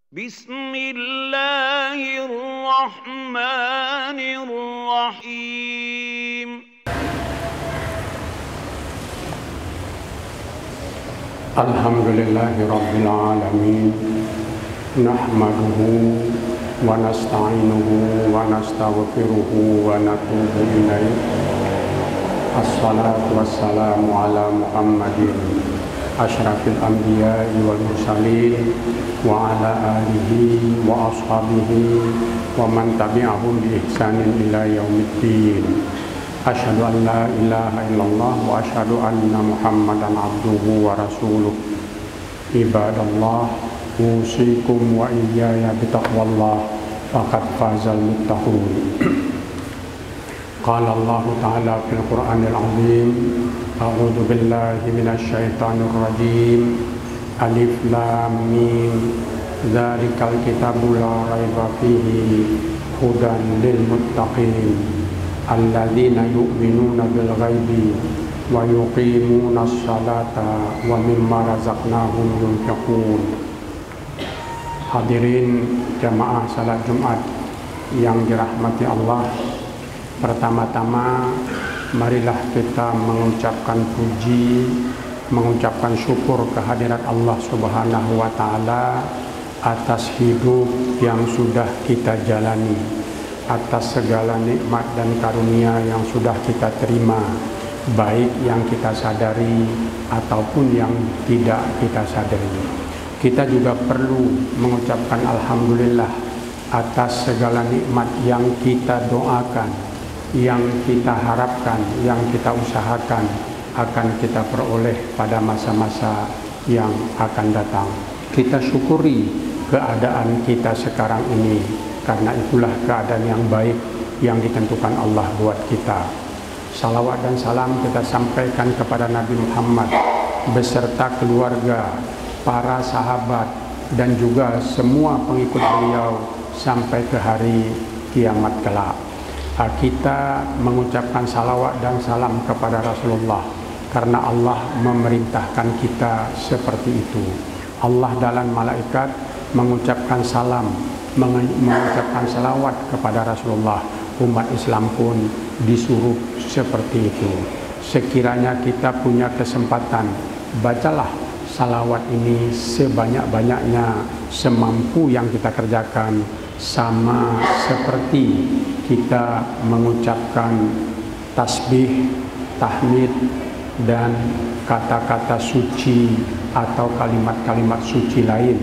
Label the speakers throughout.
Speaker 1: Bismillahirrahmanirrahim.
Speaker 2: Alhamdulillahi Rabbil Alamin. Nahmaduhu wa nasta'inuhu wa nastaghfiruhu wa natubu ilaih. Assalatu wassalamu ala Muhammadin asyrafil anbiya'i wal mursalin wa ala alihi wa ashabihi wa man tabi'ahum bi ihsanin ila yaumiddin. Asyhadu an la ilaha illallah wa asyhadu anna Muhammadan abduhu wa rasuluh. Ibadallah, usikum wa iyaya bitaqwallah, faqad fazal muttaqun. Qala Allah Ta'ala fil Qur'anil Azim, a'udzu billahi minasy syaithanir rajim. Alif lam mim, dzalikal kitabu la raiba fihi, hudan lil muttaqin, alladzina yu'minuna bil ghaibi wa yuqimuna sholata wa mimma razaqnahum yunfiqun. Hadirin jamaah salat Jumat yang dirahmati Allah, pertama-tama marilah kita mengucapkan puji, mengucapkan syukur kehadirat Allah Subhanahu wa Ta'ala atas hidup yang sudah kita jalani, atas segala nikmat dan karunia yang sudah kita terima, baik yang kita sadari ataupun yang tidak kita sadari. Kita juga perlu mengucapkan alhamdulillah atas segala nikmat yang kita doakan, yang kita harapkan, yang kita usahakan akan kita peroleh pada masa-masa yang akan datang. Kita syukuri keadaan kita sekarang ini, karena itulah keadaan yang baik yang ditentukan Allah buat kita. Salawat dan salam kita sampaikan kepada Nabi Muhammad beserta keluarga, para sahabat, dan juga semua pengikut beliau sampai ke hari kiamat kelak. Kita mengucapkan salawat dan salam kepada Rasulullah karena Allah memerintahkan kita seperti itu. Allah dan malaikat mengucapkan salam, mengucapkan salawat kepada Rasulullah. Umat Islam pun disuruh seperti itu. Sekiranya kita punya kesempatan, bacalah salawat ini sebanyak-banyaknya, semampu yang kita kerjakan, sama seperti kita mengucapkan tasbih, tahmid, dan kata-kata suci atau kalimat-kalimat suci lain,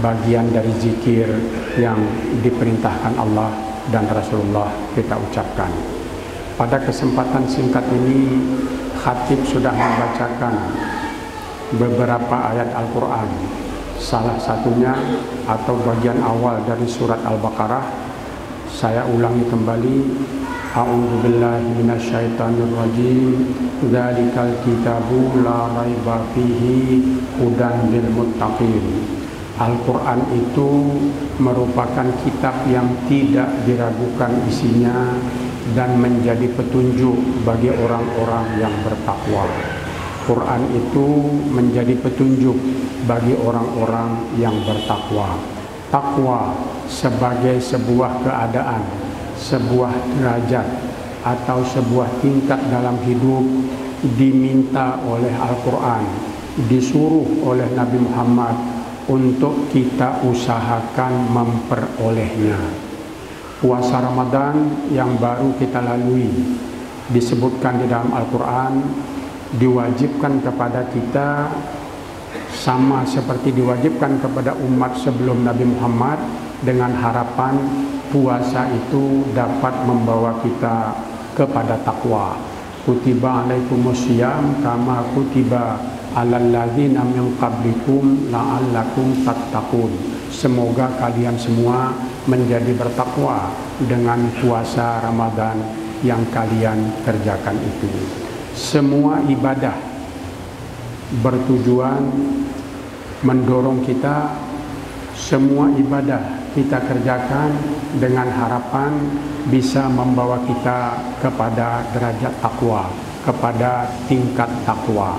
Speaker 2: bagian dari zikir yang diperintahkan Allah dan Rasulullah kita ucapkan. Pada kesempatan singkat ini, khatib sudah membacakan beberapa ayat Al-Quran. Salah satunya atau bagian awal dari surat Al-Baqarah. Saya ulangi kembali. A'udzu billahi minasyaitonir rajim. Dzalikal kitabu la raiba fihi, hudan lil muttaqin. Al-Quran itu merupakan kitab yang tidak diragukan isinya dan menjadi petunjuk bagi orang-orang yang bertakwa. Quran itu menjadi petunjuk bagi orang-orang yang bertakwa. Takwa sebagai sebuah keadaan, sebuah derajat, atau sebuah tingkat dalam hidup diminta oleh Al-Quran, disuruh oleh Nabi Muhammad untuk kita usahakan memperolehnya. Puasa Ramadan yang baru kita lalui disebutkan di dalam Al-Quran, diwajibkan kepada kita sama seperti diwajibkan kepada umat sebelum Nabi Muhammad, dengan harapan puasa itu dapat membawa kita kepada takwa. Kutiba alaikumusiyam kama kutiba alal ladzina min qablikum la'allakum tattaqun. Semoga kalian semua menjadi bertakwa dengan puasa Ramadan yang kalian kerjakan itu. Semua ibadah bertujuan mendorong kita, semua ibadah kita kerjakan dengan harapan bisa membawa kita kepada derajat takwa, kepada tingkat takwa.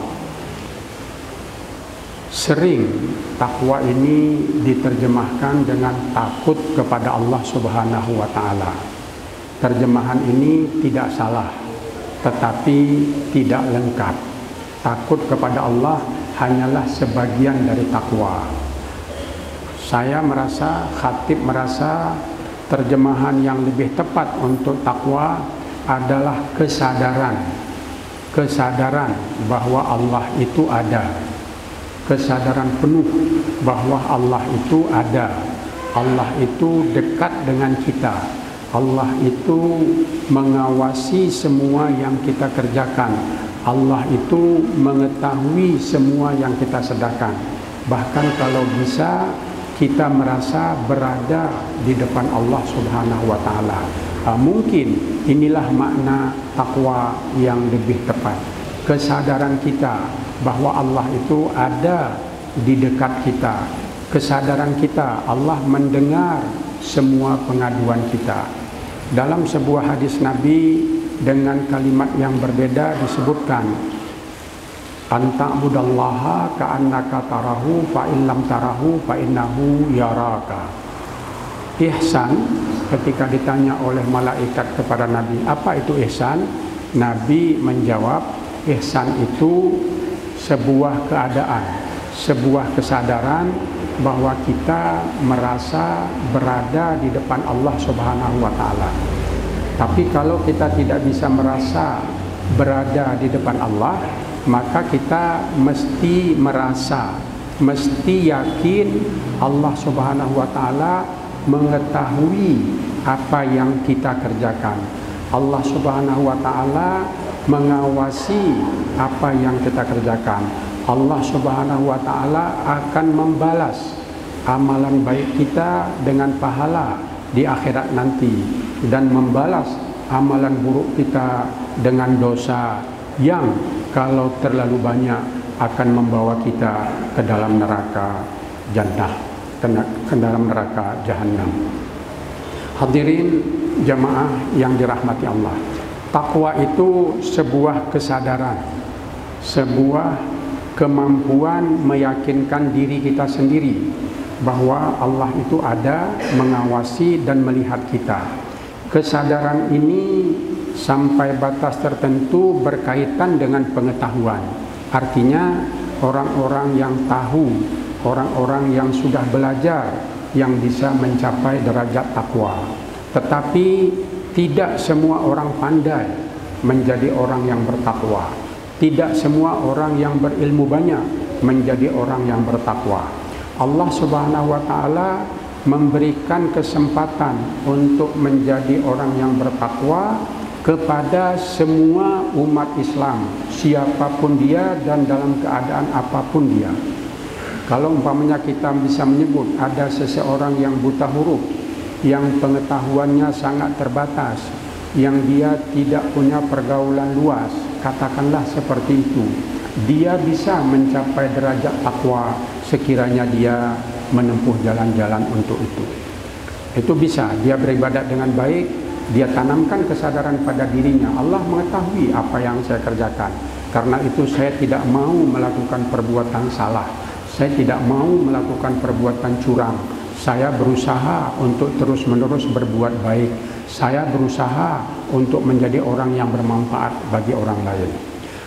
Speaker 2: Sering takwa ini diterjemahkan dengan takut kepada Allah Subhanahu wa taala. Terjemahan ini tidak salah, tetapi tidak lengkap. Takut kepada Allah hanyalah sebagian dari takwa. Saya merasa, khatib merasa terjemahan yang lebih tepat untuk takwa adalah kesadaran bahwa Allah itu ada, kesadaran penuh bahwa Allah itu ada, Allah itu dekat dengan kita, Allah itu mengawasi semua yang kita kerjakan, Allah itu mengetahui semua yang kita sedangkan. Bahkan kalau bisa kita merasa berada di depan Allah Subhanahu wa taala. Mungkin inilah makna takwa yang lebih tepat. Kesadaran kita bahwa Allah itu ada di dekat kita. Kesadaran kita Allah mendengar semua pengaduan kita. Dalam sebuah hadis Nabi dengan kalimat yang berbeda disebutkan, anta'budallaha ka'annaka tarahu fa in lam tarahu fa innahu yaraka. Ihsan, ketika ditanya oleh malaikat kepada Nabi, apa itu ihsan? Nabi menjawab, ihsan itu sebuah keadaan, sebuah kesadaran bahwa kita merasa berada di depan Allah Subhanahu wa taala. Tapi kalau kita tidak bisa merasa berada di depan Allah, maka kita mesti merasa, mesti yakin Allah Subhanahu wa taala mengetahui apa yang kita kerjakan. Allah Subhanahu wa taala mengawasi apa yang kita kerjakan. Allah Subhanahu wa taala akan membalas amalan baik kita dengan pahala di akhirat nanti, dan membalas amalan buruk kita dengan dosa yang kalau terlalu banyak akan membawa kita ke dalam neraka jannah, ke dalam neraka jahanam. Hadirin jamaah yang dirahmati Allah, takwa itu sebuah kesadaran, sebuah kemampuan meyakinkan diri kita sendiri bahwa Allah itu ada, mengawasi dan melihat kita. Kesadaran ini sampai batas tertentu berkaitan dengan pengetahuan. Artinya orang-orang yang tahu, orang-orang yang sudah belajar yang bisa mencapai derajat takwa. Tetapi tidak semua orang pandai menjadi orang yang bertakwa. Tidak semua orang yang berilmu banyak menjadi orang yang bertakwa. Allah Subhanahu wa taala memberikan kesempatan untuk menjadi orang yang bertakwa kepada semua umat Islam, siapapun dia dan dalam keadaan apapun dia. Kalau umpamanya kita bisa menyebut ada seseorang yang buta huruf, yang pengetahuannya sangat terbatas, yang dia tidak punya pergaulan luas, katakanlah seperti itu, dia bisa mencapai derajat takwa sekiranya dia menempuh jalan-jalan untuk itu. Itu bisa, dia beribadat dengan baik, dia tanamkan kesadaran pada dirinya, Allah mengetahui apa yang saya kerjakan, karena itu saya tidak mau melakukan perbuatan salah, saya tidak mau melakukan perbuatan curang, saya berusaha untuk terus-menerus berbuat baik, saya berusaha untuk menjadi orang yang bermanfaat bagi orang lain.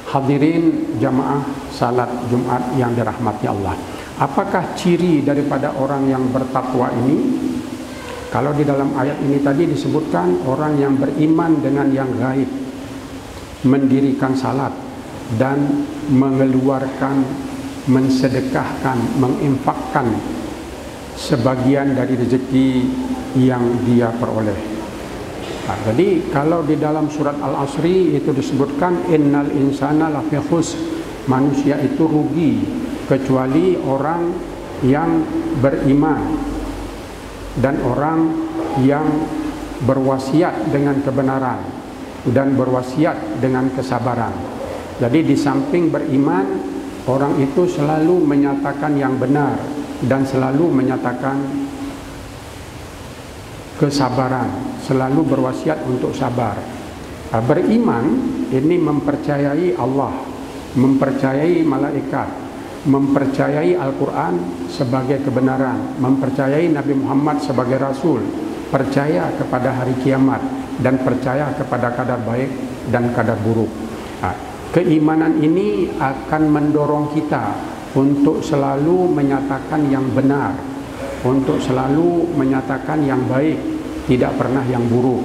Speaker 2: Hadirin jamaah salat Jumat yang dirahmati Allah, apakah ciri daripada orang yang bertakwa ini? Kalau di dalam ayat ini tadi disebutkan orang yang beriman dengan yang gaib, mendirikan salat dan mengeluarkan, mensedekahkan, menginfakkan sebagian dari rezeki yang dia peroleh. Nah, jadi kalau di dalam surat Al-Asri itu disebutkan innal insana lafi khusr, manusia itu rugi kecuali orang yang beriman dan orang yang berwasiat dengan kebenaran dan berwasiat dengan kesabaran. Jadi di samping beriman, orang itu selalu menyatakan yang benar dan selalu menyatakan kesabaran, selalu berwasiat untuk sabar. Beriman ini mempercayai Allah, mempercayai malaikat, mempercayai Al-Quran sebagai kebenaran, mempercayai Nabi Muhammad sebagai Rasul, percaya kepada hari kiamat, dan percaya kepada kadar baik dan kadar buruk. Keimanan ini akan mendorong kita untuk selalu menyatakan yang benar, untuk selalu menyatakan yang baik, tidak pernah yang buruk.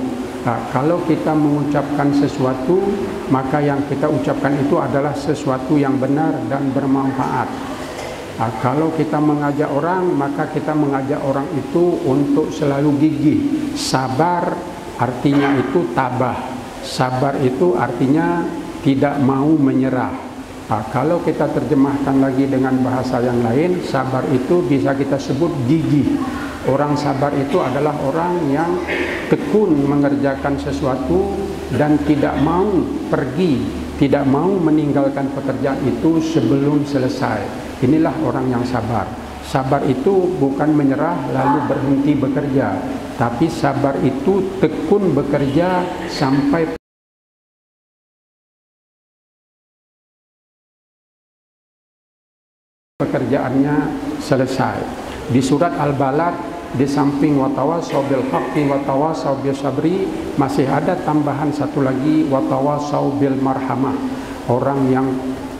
Speaker 2: Kalau kita mengucapkan sesuatu, maka yang kita ucapkan itu adalah sesuatu yang benar dan bermanfaat. Kalau kita mengajak orang, maka kita mengajak orang itu untuk selalu gigih. Sabar artinya itu tabah. Sabar itu artinya tidak mau menyerah. Kalau kita terjemahkan lagi dengan bahasa yang lain, sabar itu bisa kita sebut gigih. Orang sabar itu adalah orang yang tekun mengerjakan sesuatu dan tidak mau pergi, tidak mau meninggalkan pekerjaan itu sebelum selesai. Inilah orang yang sabar. Sabar itu bukan menyerah lalu berhenti bekerja, tapi sabar itu tekun bekerja sampai pekerjaannya selesai. Di surat Al-Balad, di samping watawassaw bil haqqi watawassaw bis sabri, masih ada tambahan satu lagi, watawassaw bil marhamah. Orang yang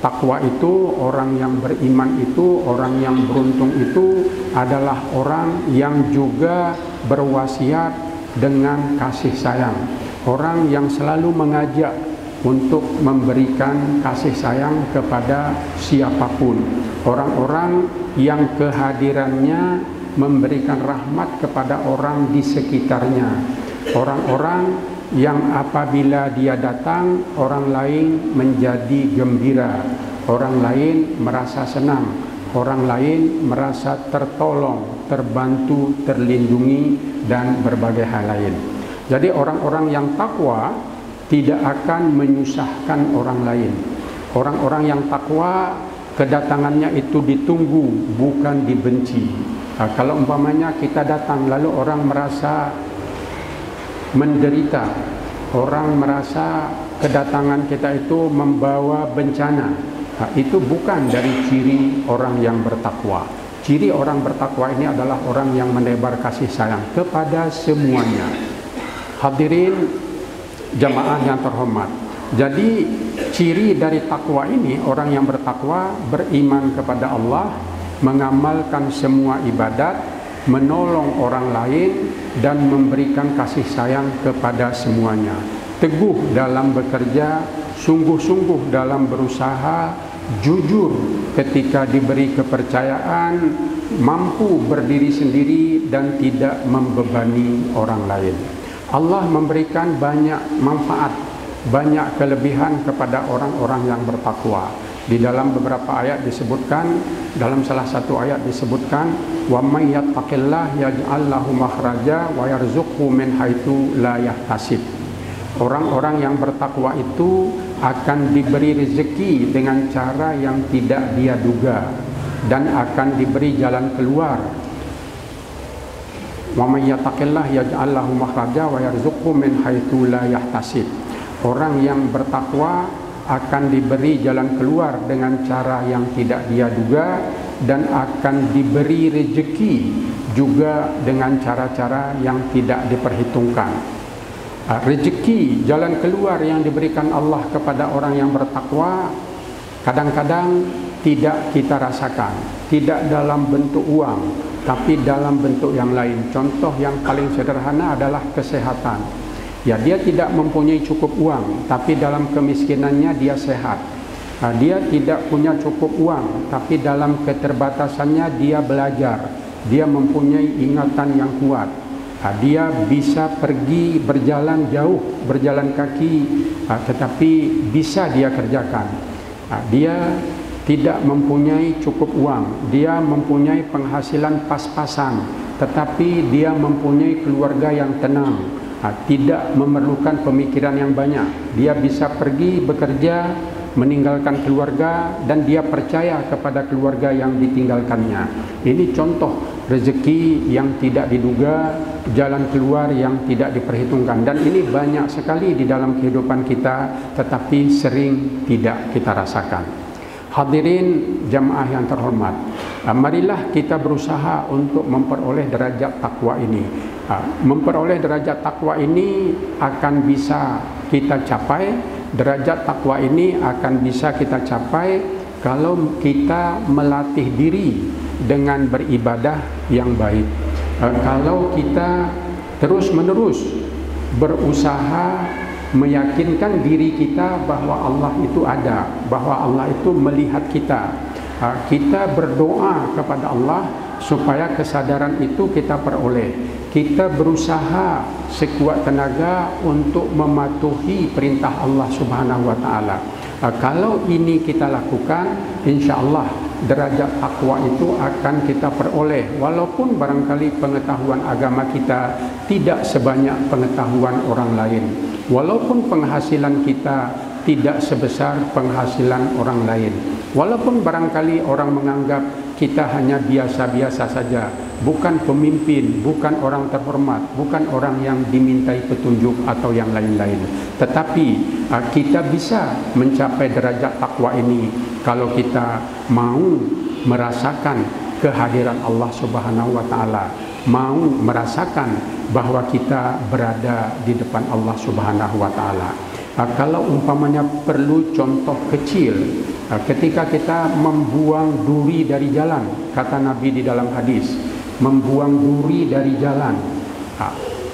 Speaker 2: takwa itu, orang yang beriman itu, orang yang beruntung itu adalah orang yang juga berwasiat dengan kasih sayang. Orang yang selalu mengajak untuk memberikan kasih sayang kepada siapapun. Orang-orang yang kehadirannya memberikan rahmat kepada orang di sekitarnya. Orang-orang yang apabila dia datang, orang lain menjadi gembira, orang lain merasa senang, orang lain merasa tertolong, terbantu, terlindungi, dan berbagai hal lain. Jadi orang-orang yang takwa tidak akan menyusahkan orang lain. Orang-orang yang takwa, kedatangannya itu ditunggu, bukan dibenci. Kalau umpamanya kita datang lalu orang merasa menderita, orang merasa kedatangan kita itu membawa bencana, itu bukan dari ciri orang yang bertakwa. Ciri orang bertakwa ini adalah orang yang menebar kasih sayang kepada semuanya. Hadirin jamaah yang terhormat, jadi ciri dari takwa ini, orang yang bertakwa beriman kepada Allah, mengamalkan semua ibadat, menolong orang lain, dan memberikan kasih sayang kepada semuanya. Teguh dalam bekerja, sungguh-sungguh dalam berusaha, jujur ketika diberi kepercayaan, mampu berdiri sendiri dan tidak membebani orang lain. Allah memberikan banyak manfaat, banyak kelebihan kepada orang-orang yang bertakwa. Di dalam beberapa ayat disebutkan, dalam salah satu ayat disebutkan, wa may yattaqillah yaj'al lahu makhraja wa yarzuqhu min haitsu la yahtasib. Orang-orang yang bertakwa itu akan diberi rezeki dengan cara yang tidak dia duga dan akan diberi jalan keluar. Wa may yattaqillah yaj'al lahu makhraja wa yarzuqhu min haitsu la yahtasib. Orang yang bertakwa akan diberi jalan keluar dengan cara yang tidak dia duga dan akan diberi rezeki juga dengan cara-cara yang tidak diperhitungkan. Rezeki, jalan keluar yang diberikan Allah kepada orang yang bertakwa kadang-kadang tidak kita rasakan, tidak dalam bentuk uang, tapi dalam bentuk yang lain. Contoh yang paling sederhana adalah kesehatan. Ya, dia tidak mempunyai cukup uang, tapi dalam kemiskinannya dia sehat. Dia tidak punya cukup uang, tapi dalam keterbatasannya dia belajar. Dia mempunyai ingatan yang kuat. Dia bisa pergi berjalan jauh, berjalan kaki, tetapi bisa dia kerjakan. Dia tidak mempunyai cukup uang, dia mempunyai penghasilan pas-pasan, tetapi dia mempunyai keluarga yang tenang, tidak memerlukan pemikiran yang banyak. Dia bisa pergi bekerja, meninggalkan keluarga, dan dia percaya kepada keluarga yang ditinggalkannya. Ini contoh rezeki yang tidak diduga, jalan keluar yang tidak diperhitungkan, dan ini banyak sekali di dalam kehidupan kita, tetapi sering tidak kita rasakan. Hadirin jamaah yang terhormat, marilah kita berusaha untuk memperoleh derajat takwa ini. Memperoleh derajat takwa ini akan bisa kita capai. Derajat takwa ini akan bisa kita capai kalau kita melatih diri dengan beribadah yang baik. Kalau kita terus-menerus berusaha meyakinkan diri kita bahwa Allah itu ada, bahwa Allah itu melihat kita. Kita berdoa kepada Allah supaya kesadaran itu kita peroleh. Kita berusaha sekuat tenaga untuk mematuhi perintah Allah Subhanahu wa taala. Kalau ini kita lakukan, insya-Allah derajat takwa itu akan kita peroleh, walaupun barangkali pengetahuan agama kita tidak sebanyak pengetahuan orang lain, walaupun penghasilan kita tidak sebesar penghasilan orang lain, walaupun barangkali orang menganggap kita hanya biasa-biasa saja, bukan pemimpin, bukan orang terhormat, bukan orang yang dimintai petunjuk atau yang lain-lain. Tetapi kita bisa mencapai derajat takwa ini kalau kita mau merasakan kehadiran Allah Subhanahu wa taala, mau merasakan bahwa kita berada di depan Allah Subhanahu wa taala. Kalau umpamanya perlu contoh kecil, ketika kita membuang duri dari jalan, kata Nabi di dalam hadis, membuang duri dari jalan,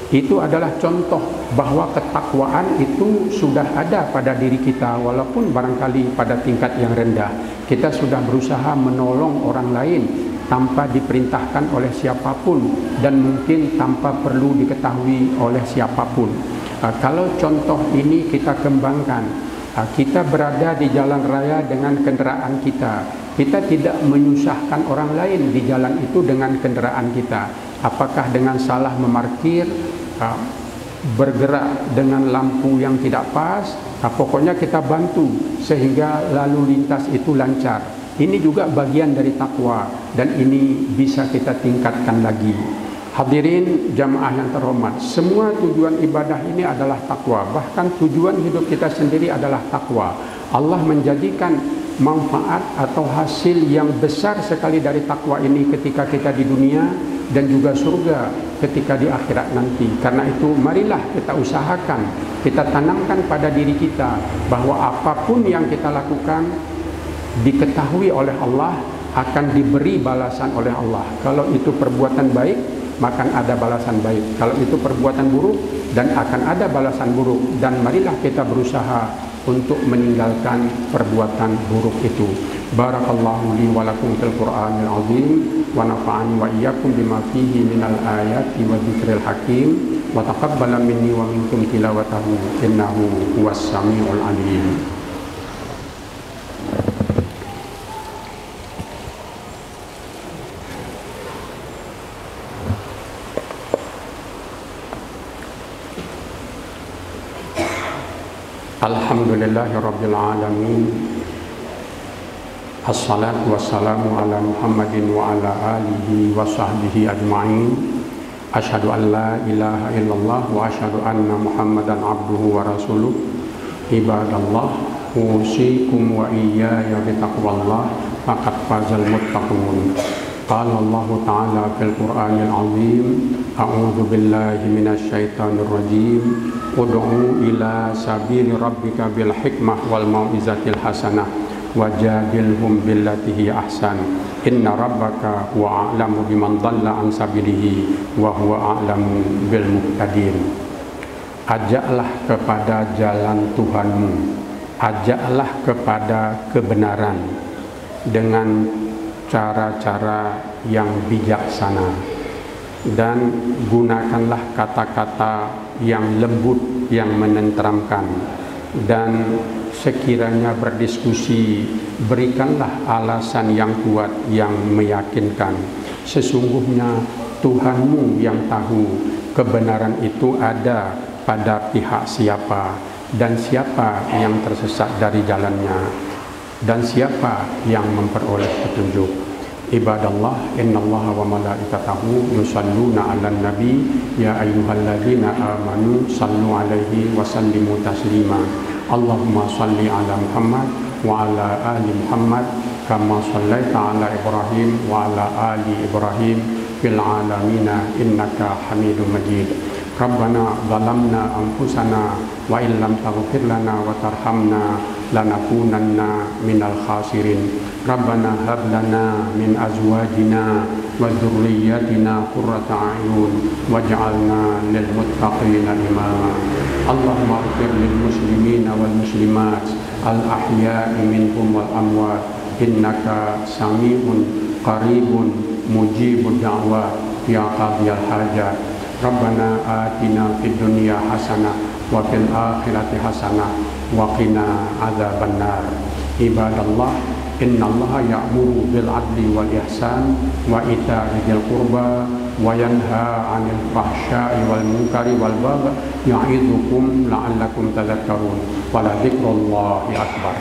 Speaker 2: itu adalah contoh bahwa ketakwaan itu sudah ada pada diri kita, walaupun barangkali pada tingkat yang rendah. Kita sudah berusaha menolong orang lain tanpa diperintahkan oleh siapapun dan mungkin tanpa perlu diketahui oleh siapapun. Kalau contoh ini kita kembangkan, kita berada di jalan raya dengan kenderaan kita, kita tidak menyusahkan orang lain di jalan itu dengan kenderaan kita. Apakah dengan salah memarkir, bergerak dengan lampu yang tidak pas, pokoknya kita bantu sehingga lalu lintas itu lancar. Ini juga bagian dari takwa dan ini bisa kita tingkatkan lagi. Hadirin jamaah yang terhormat, semua tujuan ibadah ini adalah takwa. Bahkan tujuan hidup kita sendiri adalah takwa. Allah menjadikan manfaat atau hasil yang besar sekali dari takwa ini ketika kita di dunia dan juga surga ketika di akhirat nanti. Karena itu marilah kita usahakan, kita tanamkan pada diri kita bahwa apapun yang kita lakukan diketahui oleh Allah akan diberi balasan oleh Allah. Kalau itu perbuatan baik, maka ada balasan baik. Kalau itu perbuatan buruk, dan akan ada balasan buruk. Dan marilah kita berusaha untuk meninggalkan perbuatan buruk itu. Barakallahu li wa lakum fil Qur'anil azim wa nafa'ani wa iyyakum bima fihi minal ayati wa dzikril hakim wa taqabbala minni wa minkum tilawatahu innahu huwas samiul alim. Alhamdulillahirabbil alamin. Assalatu wassalamu ala Muhammadin wa ala alihi wa sahbihi ajma'in. Asyhadu an la ilaha illallah wa asyhadu anna Muhammadan abduhu wa rasuluh. Ibadallah, usikum wa iyaya bitaqwallah faqad fazal muttaqun. Qala Allah ta'ala fil Qur'anil azim, a'udzu billahi minasy syaithanir rajim. Ud'u ila sabili rabbika bil hikmah wal mau'izatil hasanah wajadilhum billati hiya ahsan. Inna rabbaka huwa a'lamu biman dhalla an sabilihi wa huwa a'lamu bil muhtadin. Ajaklah kepada jalan Tuhanmu, ajaklah kepada kebenaran dengan cara-cara yang bijaksana, dan gunakanlah kata-kata yang lembut, yang menenteramkan, dan sekiranya berdiskusi berikanlah alasan yang kuat, yang meyakinkan. Sesungguhnya Tuhanmu yang tahu kebenaran itu ada pada pihak siapa, dan siapa yang tersesat dari jalannya, dan siapa yang memperoleh petunjuk. Ibadallah, innallaha wa malaikatahu yusalluna 'alan nabi ya ayyuhalladzina amanu sallu 'alaihi wa sallimu taslima. Allahumma salli 'ala Muhammad وعلى آل محمد كما صليت على إبراهيم وعلى آل إبراهيم في العالمين إنك حميد مجيد. ربنا ظلمنا أنفسنا وإن لم تغفر لنا وترحمنا لنكونن من الخاسرين. ربنا هب لنا من أزواجنا وذرياتنا قرة أعين واجعلنا للمتقين إماما. اللهم اغفر للمسلمين والمسلمات الأحياء منهم والأموات إنك سميع قريب مجيب الدعوات يا قاضي الحاجات. ربنا آتنا في الدنيا حسنة وفي الآخرة حسنة وقنا عذاب النار. عباد الله إن الله يأمر بالعدل والإحسان وإيتاء ذي القربى وينهى عن الفحشاء والمنكر والبغي يعظكم لعلكم تذكرون ولذكر الله أكبر.